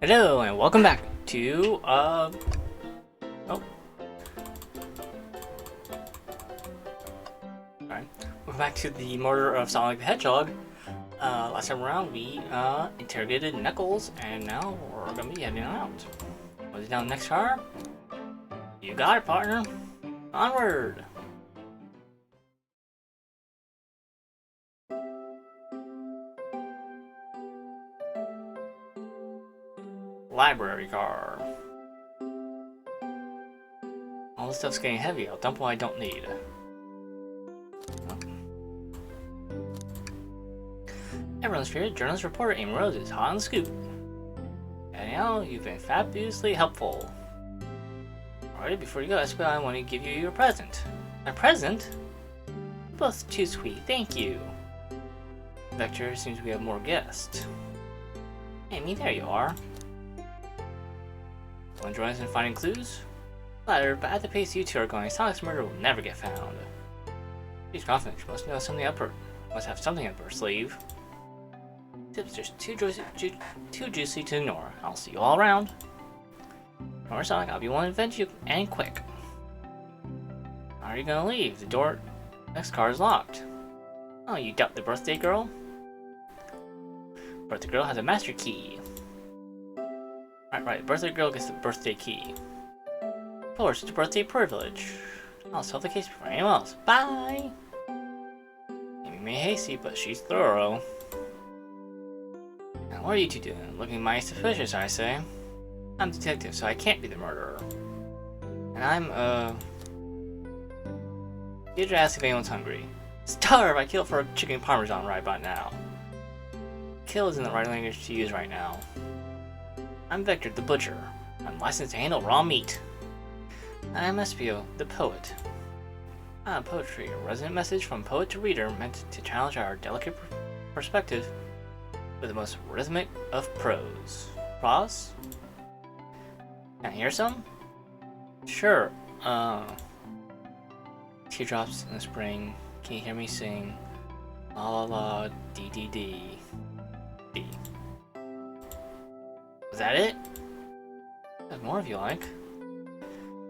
Hello and welcome back to oh, sorry. Welcome back to the murder of Sonic the Hedgehog. Last time around we interrogated Knuckles, and now we're gonna be heading out. Was it down the next car? You got it, partner. Onward. Library car. All this stuff's getting heavy. I'll dump what I don't need. Everyone's favorite journalist reporter Amy Rose is hot on the scoop. And now you've been fabulously helpful. Alright, before you go, Espio, I want to give you your present. My present? You're both too sweet, thank you. Vector, seems we have more guests. Amy, there you are. Want to join us in finding clues? Flattered, but at the pace you two are going, Sonic's murder will never get found. She's confident. She must know something must have something up her sleeve. Tips just too juicy to ignore. I'll see you all around. Remember, Sonic, I'll be one to avenge you, and quick. How are you gonna leave? The door next car is locked. Oh, you doubt the birthday girl? Birthday girl has a master key. Right. Birthday girl gets the birthday key. Of course, it's a birthday privilege. I'll solve the case before anyone else. Bye! Amy may hasty, but she's thorough. Now, what are you two doing? Looking mighty suspicious, I say. I'm a detective, so I can't be the murderer. And I'm, you to ask if anyone's hungry. Starve! I kill for a chicken parmesan right about now. Kill isn't the right language to use right now. I'm Vector, the butcher. I'm licensed to handle raw meat. I'm Espio, the poet. Poetry, a resonant message from poet to reader meant to challenge our delicate perspective with the most rhythmic of prose. Prose? Can I hear some? Sure. Teardrops in the spring. Can you hear me sing? La la la, dee dee dee. D. Is that it? There's more if you like.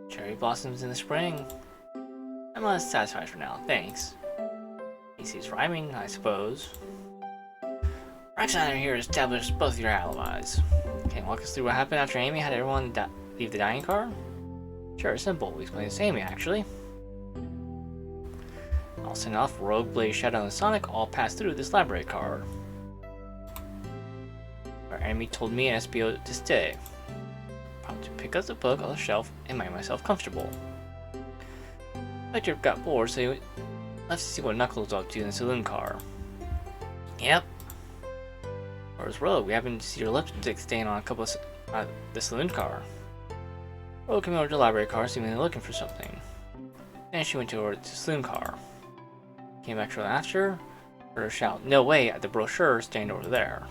Cherry blossoms in the spring. I'm not satisfied for now, thanks. He sees rhyming, I suppose. Rexiner here to establish both your alibis. Can you walk us through what happened after Amy had everyone leave the dining car? Sure, simple. We explained this to Amy, actually. I'll send off Rogue, Blaze, Shadow, and Sonic all pass through this library car. Our enemy told me and Espio to stay. Probably to pick up the book on the shelf and make myself comfortable. Vector got bored, so he left to see what Knuckles was up to in the saloon car. Yep. Where's Rogue? We happened to see her lipstick stain on a couple of the saloon car. Rogue came over to the library car, seemingly looking for something. Then she went over to the saloon car. Came back shortly after, heard her shout, "No way!" at the brochure stained over there.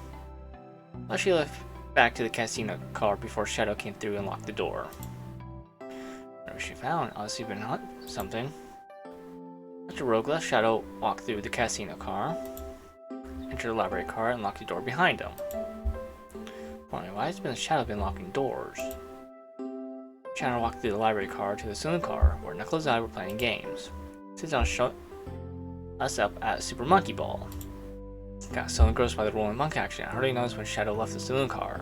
But she left back to the casino car before Shadow came through and locked the door. Whatever she found, obviously been something. After Rogue left, Shadow walked through the casino car, entered the library car, and locked the door behind him. Wondering why has Shadow been locking doors? Shadow walked through the library car to the saloon car, where Knuckles and I were playing games. Sits down to show us up at Super Monkey Ball. Got so engrossed by the rolling monk action, I hardly noticed when Shadow left the saloon car.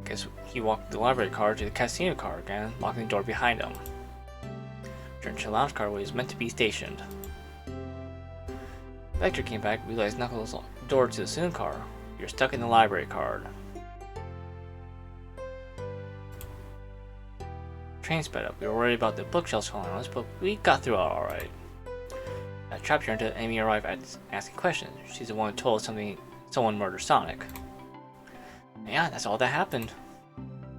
Guess he walked the library car to the casino car again, locking the door behind him. Returned to the lounge car where he was meant to be stationed. Vector came back, realized Knuckles locked the door to the saloon car. You're stuck in the library car. Train sped up. We were worried about the bookshelves falling on us, but we got through it alright. That trapped her until Amy arrived at asking questions. She's the one who told us someone murdered Sonic. Yeah, that's all that happened.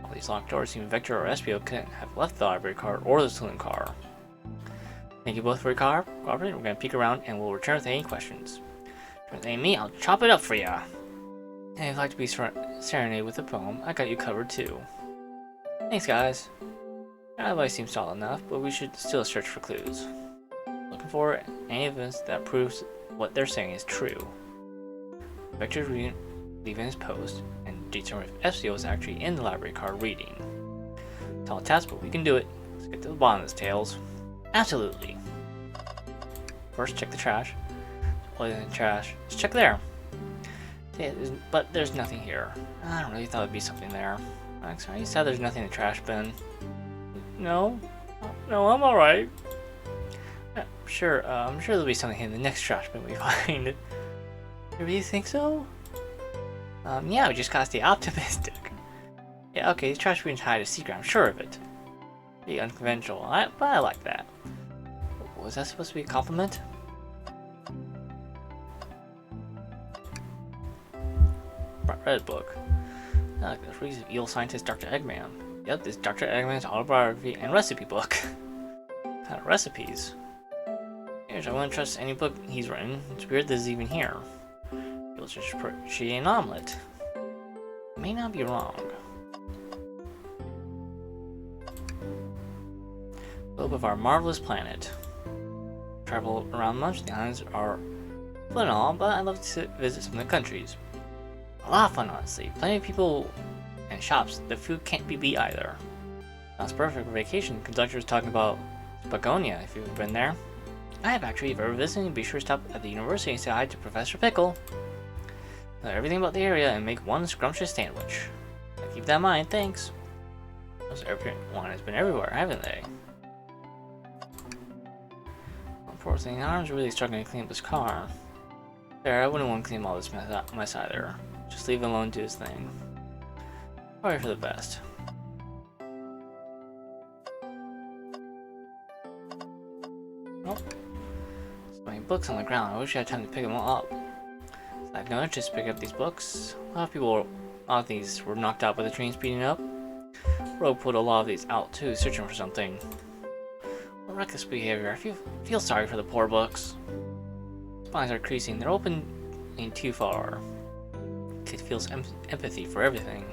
All these locked doors seem Vector or Espio couldn't have left the library car or the saloon car. Thank you both for your cooperating. We're gonna peek around and we'll return with any questions. With Amy, I'll chop it up for ya. And if you'd like to be serenaded with a poem, I got you covered too. Thanks, guys. Your alibi seems solid enough, but we should still search for clues. Looking for any evidence that proves what they're saying is true. Vector's leaving his post and determine if Espio is actually in the library car reading. Tall task, but we can do it. Let's get to the bottom of this, Tails. Absolutely. First, check the trash. Play in the trash. Let's check there. Yeah, but there's nothing here. I don't really thought there'd be something there. Actually, you said there's nothing in the trash bin. No? No, I'm alright. I'm sure there'll be something in the next trash bin we find. You really think so? Yeah, we just gotta stay optimistic. Yeah, okay, the trash bin's hide a secret, I'm sure of it. Be unconventional, but I like that. Was that supposed to be a compliment? Red book. I like this. Reads of evil scientist Dr. Eggman. Yep, this is Dr. Eggman's autobiography and recipe book. What kind of recipes? Here's, I wouldn't trust any book he's written. It's weird this is even here. You'll just she an omelet. May not be wrong. Globe of our marvelous planet. Travel around much. The islands are fun and all, but I'd love to visit some of the countries. A lot of fun, honestly. Plenty of people and shops. The food can't be beat either. Sounds perfect for vacation. The conductor was talking about Spagonia, if you've been there. I have actually. If you're ever visiting, be sure to stop at the university and say hi to Professor Pickle. Know everything about the area and make one scrumptious sandwich. Keep that in mind, thanks. Everyone has been everywhere, haven't they? Unfortunately, Arm's really struggling to clean up his car. There, I wouldn't want to clean all this mess either. Just leave him alone to do his thing. Probably for the best. Nope. So many books on the ground. I wish I had time to pick them all up. I have no interest to pick up these books. A lot of these were knocked out by the train speeding up. Rogue pulled a lot of these out too, searching for something. What reckless behavior. I feel sorry for the poor books. Spines are creasing. They're opening too far. Kid feels empathy for everything.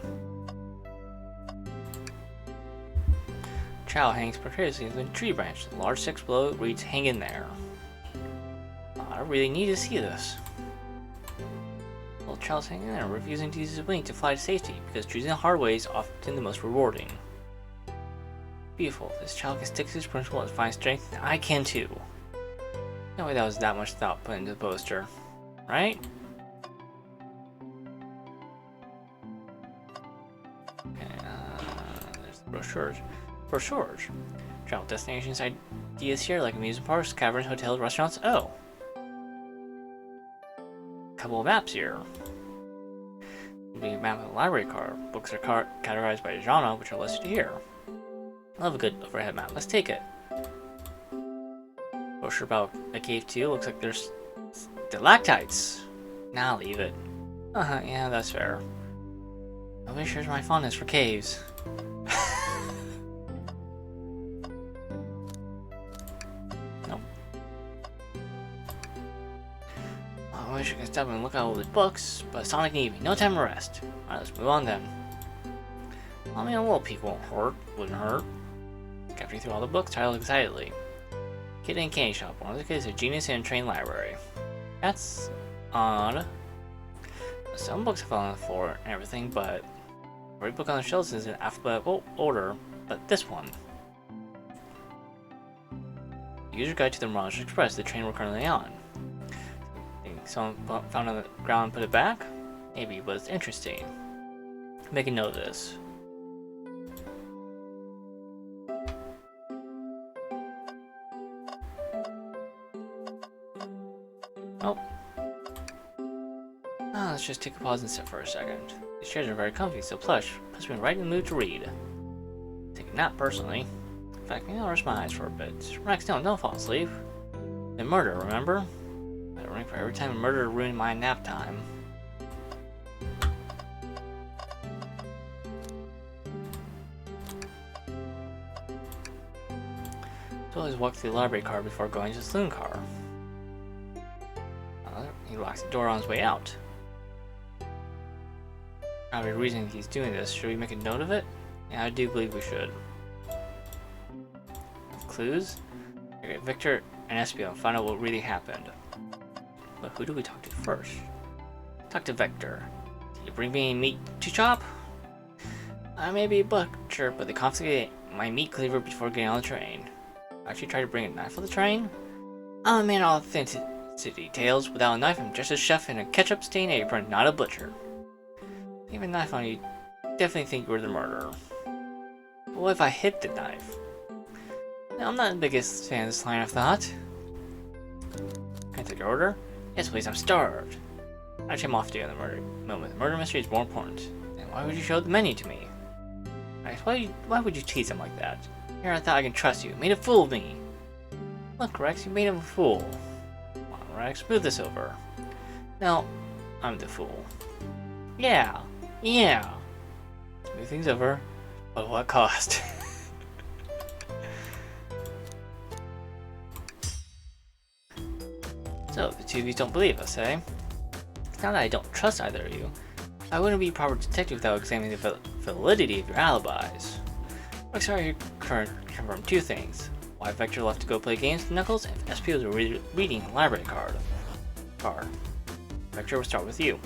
Child hangs precariously in the tree branch. The large text below reads, "Hang in there." I really need to see this. Little child's hanging in there, refusing to use his wing to fly to safety, because choosing the hard way is often the most rewarding. Beautiful. If this child can stick to his principle and find strength, I can too. No way that was that much thought put into the poster. Right? Okay, there's the brochures. Travel destinations ideas here, like amusement parks, caverns, hotels, restaurants. Oh. Couple of maps here. The map of the library car. Books are categorized by genre, which are listed here. I love a good overhead map. Let's take it. Brochure about a cave too. Looks like there's stalactites. Nah, leave it. Yeah, that's fair. Nobody shares my fondness for caves. Nope. I wish I could stop and look at all the books, but Sonic need me. No time to rest. Alright, let's move on then. I mean, a little peek wouldn't hurt. After through all the books, titled excitedly. Kid in Candy Shop. One of the kids is a genius in a trained library. That's odd. Some books have on the floor and everything, but every book on the shelves is in alphabetical order, but this one. The user guide to the Mirage Express, the train we're currently on. Think someone found on the ground and put it back? Maybe, but it's interesting. Make a note of this. Oh. Let's just take a pause and sit for a second. These chairs are very comfy, so plush. Puts me right in the mood to read. Take a nap, personally. In fact, maybe I'll rest my eyes for a bit. Relax down, don't fall asleep. And murder, remember? I ring for every time a murderer ruined my nap time. So always walk through the library car before going to the saloon car. He locks the door on his way out. Probably the reason he's doing this. Should we make a note of it? Yeah, I do believe we should. Clues? Okay, Victor and Espio and find out what really happened. But who do we talk to first? Talk to Vector. He You bring me meat to chop? I may be a butcher, but they confiscated my meat cleaver before getting on the train. I actually tried to bring a knife on the train? I'm a man of authenticity tales. Without a knife, I'm just a chef in a ketchup-stained apron, not a butcher. Even a knife on you, definitely think you were the murderer. But what if I hid the knife? Now, I'm not the biggest fan of this line of thought. Can I take your order? Yes, please, I'm starved. Actually, I'm off to the other moment. The murder mystery is more important. Then why would you show the menu to me? Rex, why would you tease him like that? Here I thought I can trust you. You made a fool of me. Look, Rex, you made him a fool. Come on, Rex, move this over. No, I'm the fool. Yeah. Smooth things over, but what cost? So, the two of you don't believe us, eh? It's not that I don't trust either of you. I wouldn't be a proper detective without examining the validity of your alibis. Rex already confirmed two things. Why Vector left to go play games with Knuckles, and if Espio was reading the library card. Vector, will start with you.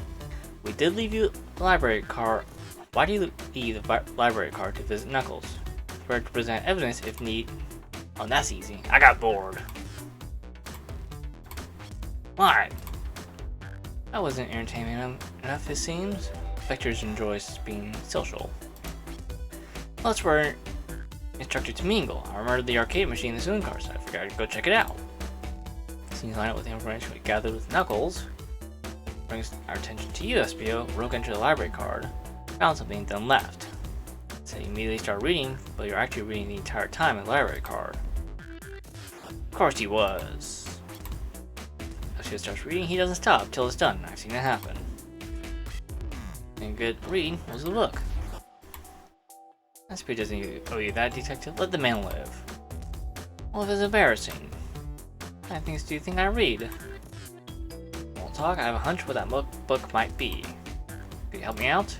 We did leave you the library card. Why do you leave the library card to visit Knuckles? Prepared to present evidence if need. Oh, that's easy. I got bored. Why? That wasn't entertaining enough, it seems. Vector enjoys being social. Well, that's where instructed to mingle. I remembered the arcade machine in the saloon car, so I figured I'd go check it out. Seems line up with the information we gathered with Knuckles. Brings our attention to you, Espio. Rogue entered the library card, found something, then left. So you immediately start reading, but you're actually reading the entire time in the library card. Of course he was. Espio starts reading, he doesn't stop till it's done. I've seen it happen. And good reading was the book. Espio doesn't owe you that, detective. Let the man live. Well, if it's embarrassing. What kind of things do you think I read? Won't talk, I have a hunch what that book might be. Could you help me out?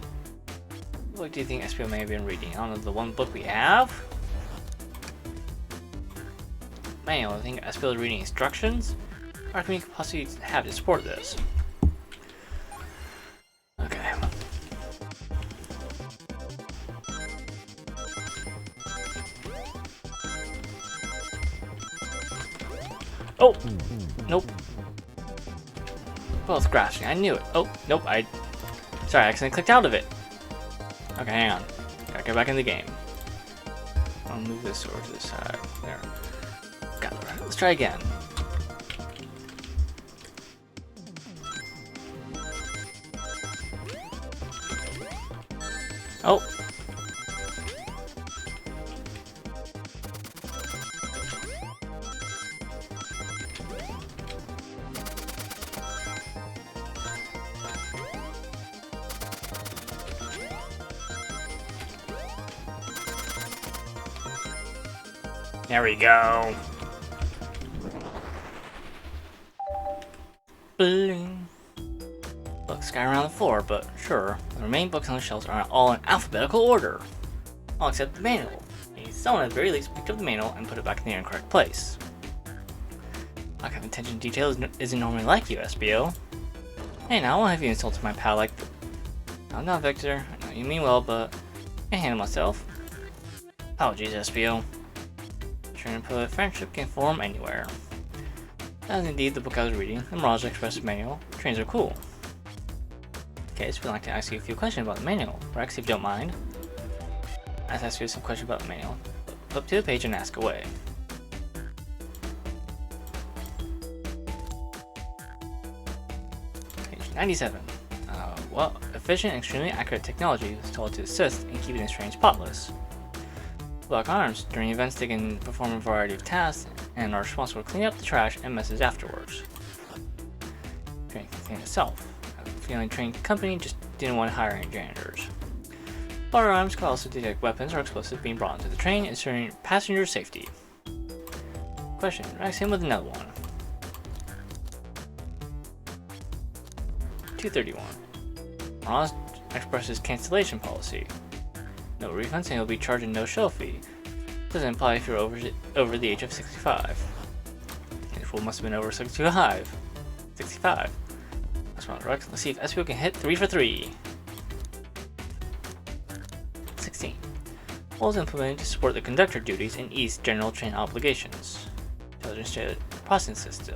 What do you think Espio may have been reading? I don't know, the one book we have? Man, I think Espio is reading instructions? Or can we possibly have to support this? Okay. Oh! Nope. Both grasping, I knew it. Oh, nope, sorry, I accidentally clicked out of it. Okay, hang on. Gotta get back in the game. I'll move this over to the side. There. Got it right. Let's try again. Oh! There we go. Bling. Books scattered around the floor, but sure, the remaining books on the shelves are all in alphabetical order. All except the manual. Someone at the very least picked up the manual and put it back in the incorrect place. Lack of attention to detail isn't normally like you, Espio. Hey, now I won't have you insulted my pal like that. No, not Victor. I know you mean well, but I can't handle myself. Apologies, Espio. Trying to put friendship can form anywhere. That is indeed the book I was reading, the Mirage Express manual. Trains are cool. Okay, so we'd like to ask you a few questions about the manual. Rex, if you don't mind. I'll ask you some questions about the manual. Flip to the page and ask away. Page 97. Well, efficient and extremely accurate technology was told to assist in keeping this train spotless. Lock arms. During events, they can perform a variety of tasks and are responsible for cleaning up the trash and messes afterwards. Train thing itself. A feeling train company just didn't want to hire any janitors. Firearms could also detect weapons or explosives being brought into the train, ensuring passenger safety. Question. Rex him with another one. 231. Mirage Express's cancellation policy. No refunds and you'll be charged a no-show fee. Doesn't apply if you're over the age of 65. And the fool must have been over 65. That's wrong, Rex. Let's see if Espio can hit 3 for 3. 16. Was implemented to support the conductor duties and ease general train obligations. Intelligence processing system.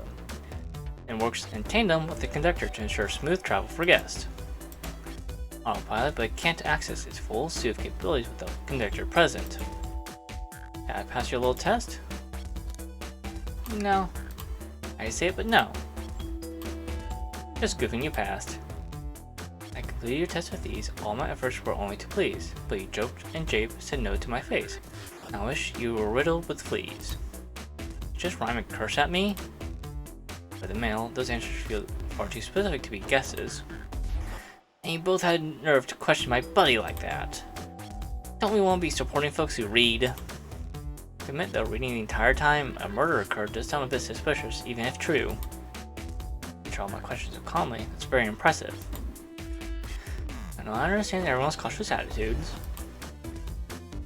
And works in tandem with the conductor to ensure smooth travel for guests. Autopilot, but can't access its full suite of capabilities without the conductor present. Can I pass your little test? No. I say it, but no. Just goofing you passed. I completed your test with ease. All my efforts were only to please, but you joked and japed, said no to my face. I wish you were riddled with fleas. Just rhyme and curse at me? For the male, those answers feel far too specific to be guesses. And you both had nerve to question my buddy like that. Don't we want to be supporting folks who read? To admit that reading the entire time a murder occurred does sound a bit suspicious, even if true. Answer all my questions so calmly, that's very impressive. I know I understand everyone's cautious attitudes.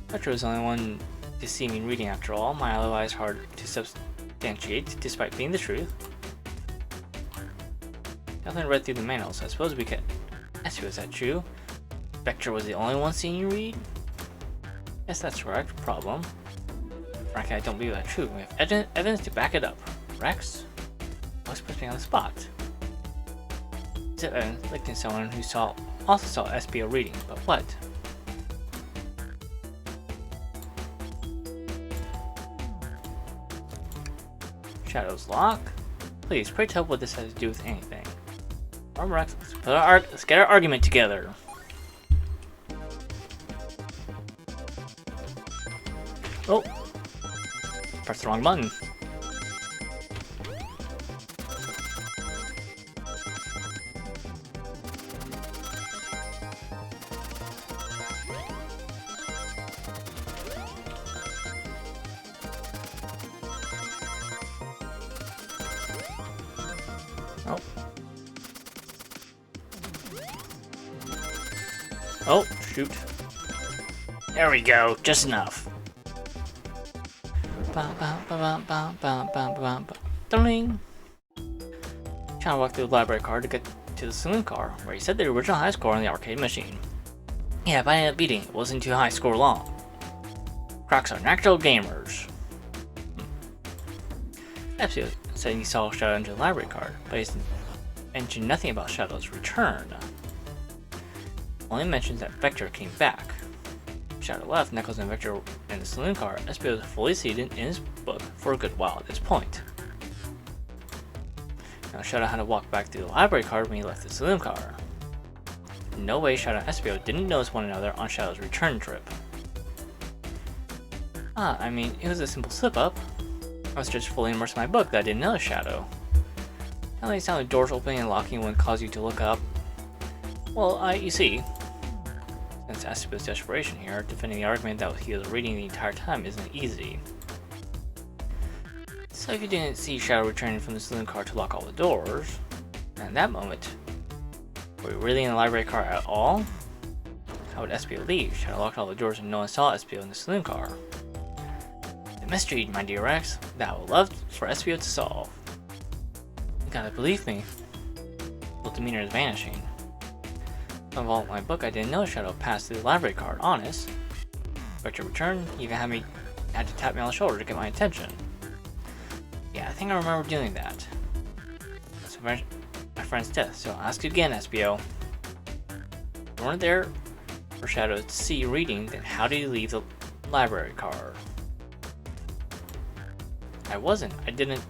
Vector was the only one to see me reading after all. My alibi is hard to substantiate, despite being the truth. Definitely read through the manuals, so I suppose we could. Espio, is that true? Vector was the only one seeing you read? Yes, that's correct. Problem. Frankly, I don't believe that's true. We have evidence to back it up. Rex? What's puts me on the spot? Is it evidence linked someone who also saw Espio reading, but what? Shadow's lock? Please, pray tell what this has to do with anything. Rex, let's get our argument together. Oh! Press the wrong button. Oh. Oh, shoot. There we go, just enough. Ding. Trying to walk through the library car to get to the saloon car, where he said the original high score on the arcade machine. Yeah, if I ended up beating it, wasn't too high score long. Crocs are natural gamers. Espio said he saw Shadow enter the library card, but he mentioned nothing about Shadow's return. Only mentions that Vector came back. Shadow left, Knuckles and Vector in the saloon car. Espio was fully seated in his book for a good while at this point. Now Shadow had to walk back through the library car when he left the saloon car. No way Shadow and Espio didn't notice one another on Shadow's return trip. I mean, it was a simple slip-up. I was just fully immersed in my book that I didn't notice Shadow. How many sound like doors opening and locking wouldn't cause you to look up? Well, you see, since Espio's desperation here, defending the argument that he was reading the entire time isn't easy. So if you didn't see Shadow returning from the saloon car to lock all the doors, and at that moment, were you really in the library car at all? How would Espio leave? Shadow locked all the doors and no one saw Espio in the saloon car. The mystery, my dear Rex, that I would love for Espio to solve. You gotta believe me. Well, demeanor is vanishing. From all my book, I didn't know Shadow passed through the library card, honest. But your return, you even had to tap me on the shoulder to get my attention. Yeah, I think I remember doing that. That's my friend's death, so I'll ask you again, Espio. If you weren't there for Shadow to see you reading, then how did you leave the library card? I wasn't. I didn't.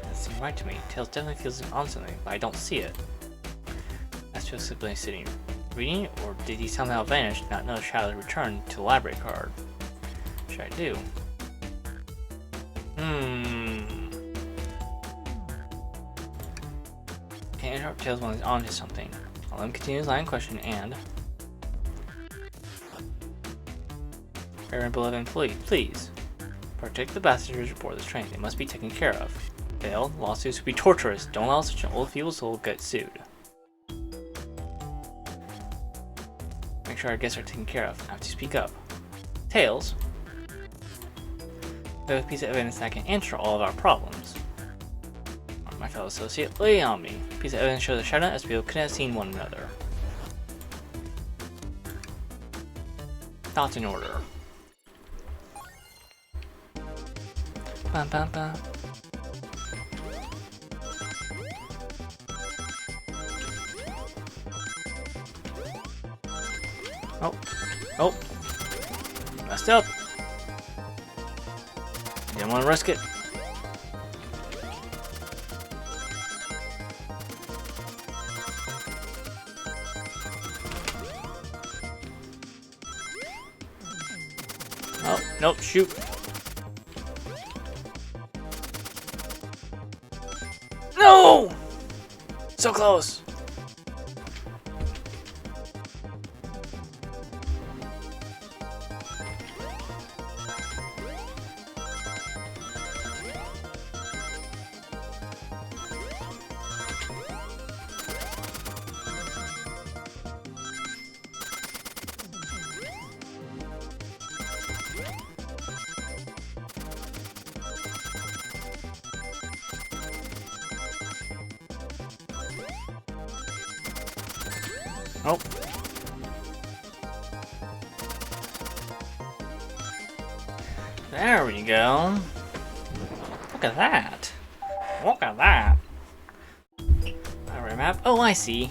That seemed right to me. Tails definitely feels on something, but I don't see it. Espio simply sitting reading, or did he somehow vanish, not know Shadow's return to the library card? What should I do? Can't interrupt Tails when he's on to something. I'll let him continue his line of question and... Fair and beloved employee, please. Protect the passengers aboard this train. They must be taken care of. Fail, lawsuits would be torturous. Don't allow such an old feeble soul to get sued. Make sure our guests are taken care of. I have to speak up. Tails. We have a piece of evidence that can answer all of our problems. My fellow associate, lay on me. A piece of evidence shows that Shadow and Espio could have seen one another. thoughts in order. Bum, bum, bum. Oh. Oh. Messed up. Didn't want to risk it. Oh, nope, shoot. No! So close. Oh. There we go. Look at that. Look at that. Alright, map. Oh, I see.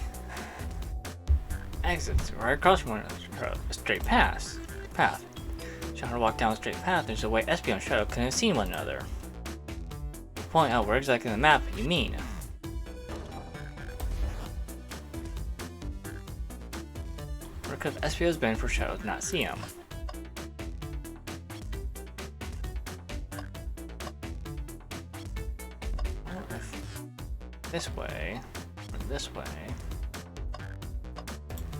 Exits right across from a straight path. Trying to walk down a straight path, there's a way Espio and Shadow couldn't have seen one another. Point out where exactly in the map you mean. Where could Espio's been for Shadow to not see him? This way, or this way.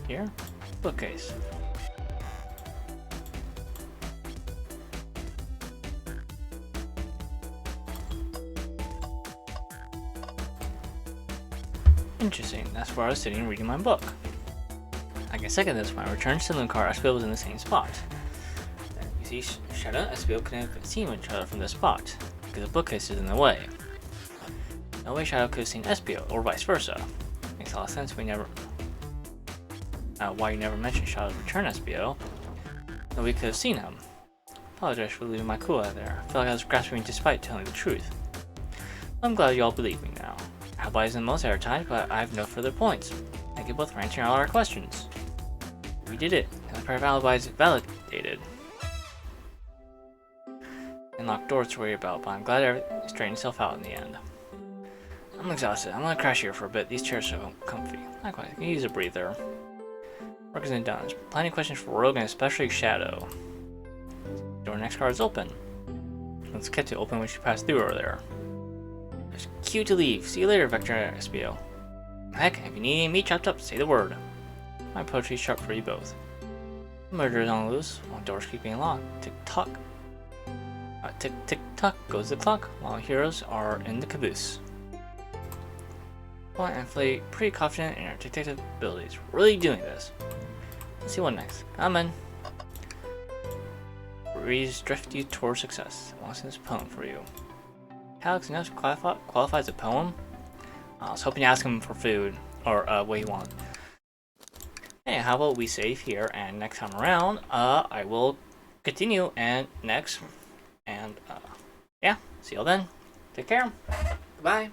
Here? Bookcase. Interesting, that's where I was sitting reading my book. I can second this when I returned to the car, Espio was in the same spot. You see, Shadow and Espio couldn't have seen each other from this spot, because the bookcase is in the way. No way Shadow could have seen Espio, or vice versa. Makes a lot of sense why you never mentioned Shadow's return Espio. Nobody could have seen him. Apologize for leaving my cool out there. I felt like I was grasping despite telling the truth. I'm glad you all believe me now. Alibi isn't most airtight, but I have no further points. Thank you both for answering all our questions. We did it. The pair of alibis validated. Unlocked doors to worry about, but I'm glad everything straightened itself out in the end. I'm exhausted. I'm gonna crash here for a bit. These chairs are comfy. Likewise, I can use a breather. Work isn't done. There's plenty of questions for Rogue and especially Shadow. Door next car is open. Let's get to open when she passed through over there. There's cue to leave. See you later, Vector and Espio. Heck, if you need any meat chopped up, say the word. My poetry's sharp for you both. Murder is on the loose, while doors keep being locked. Tick tock. Tick tick tock goes the clock, while heroes are in the caboose. Well, I'm pretty confident in our detective abilities. We're really doing this. Let's see what next. Come in. Reads drift you towards success. I want to send this poem for you. Alex enough qualifies a poem? I was hoping to ask him for food, or what he wants. Hey, how about we save here, and next time around, I will continue, and next, and yeah, see y'all then. Take care. Goodbye.